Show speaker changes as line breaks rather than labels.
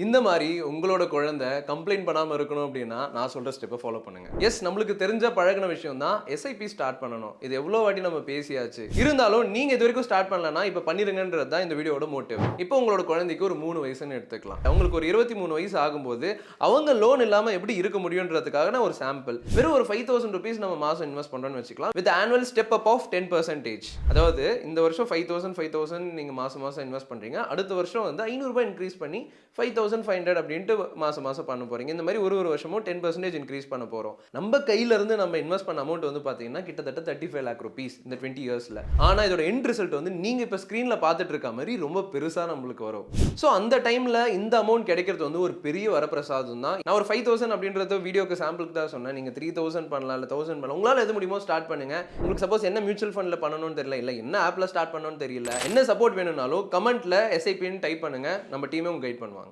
இந்த மாதிரி உங்களோட குழந்தை கம்ப்ளைண்ட் பண்ணாம இருக்கணும் அப்படின்னா நான் சொல்ற ஸ்டெப்பை ஃபாலோ பண்ணுங்க. எஸ், நம்மளுக்கு தெரிஞ்ச பழகின விஷயம் தான் எஸ்ஐபி ஸ்டார்ட் பண்ணணும். இது எவ்வளோ வாட்டி நம்ம பேசியாச்சு. இருந்தாலும் நீங்க இது வரைக்கும் ஸ்டார்ட் பண்ணலன்னா இப்ப பண்ணிருங்கன்றது தான் இந்த வீடியோட மோட்டிவ். இப்போ உங்களோட குழந்தைக்கு ஒரு 3 வயசுன்னு எடுத்துக்கலாம். அவங்களுக்கு ஒரு 23 வயசு ஆகும்போது அவங்க லோன் இல்லாம எப்படி இருக்க முடியும்ன்றதுக்காக நான் ஒரு சாம்பிள் வெறும் ஒரு 5000 rupees நம்ம மாசம் இன்வெஸ்ட் பண்றோம்னு வச்சுக்கலாம். With annual step up of 10%. அதாவது இந்த வருஷம் 5000 நீங்க மாசம் இன்வெஸ்ட் பண்றீங்க. அடுத்த வருஷம் வந்து 500 ரூபாய் இன்க்ரீஸ் பண்ணி 5500 அப்படின்ட்டு மாசம் பண்ண போறீங்க. இந்த மாதிரி ஒரு வருஷமும் 10% இன்க்ரீஸ் பண்ண போறோம். நம்ம கையில இருந்து நம்ம இன்வெஸ்ட் பண்ண அமௌண்ட் வந்து பாத்தீங்கன்னா கிட்டத்தட்ட 35 lakh rupees இந்த 20 இயர்ஸ்ல. ஆனா இதோட எண்ட் ரிசல்ட் வந்து நீங்க இப்ப ஸ்கிரீன்ல பாத்துட்டு இருக்க மாதிரி ரொம்ப பெருசா நம்மளுக்கு வரும். சோ அந்த டைம்ல இந்த அமௌண்ட் கிடைக்கிறது வந்து ஒரு பெரிய வரப்பிரசாதம் தான். நான் ஒரு 5000 அப்படின்றது வீடியோக்கு சாம்பிளுக்கு தான் சொன்னேன். நீங்க 3000 பண்ணலாம், இல்ல 1000 பண்ணலாம். உங்களால எது முடியுமோ ஸ்டார்ட் பண்ணுங்க. உங்களுக்கு சப்போஸ் என்ன மியூச்சுவல் ஃபண்ட்ல பண்ணணும்னு தெரியல, இல்ல என்ன ஆப்ல ஸ்டார்ட் பண்ணணும்னு தெரியல, என்ன சப்போர்ட் வேணும்னாலும் கமெண்ட்ல SIP ன்னு டைப் பண்ணுங்க. நம்ம டீமே உங்களுக்கு கைட் பண்ணுவாங்க.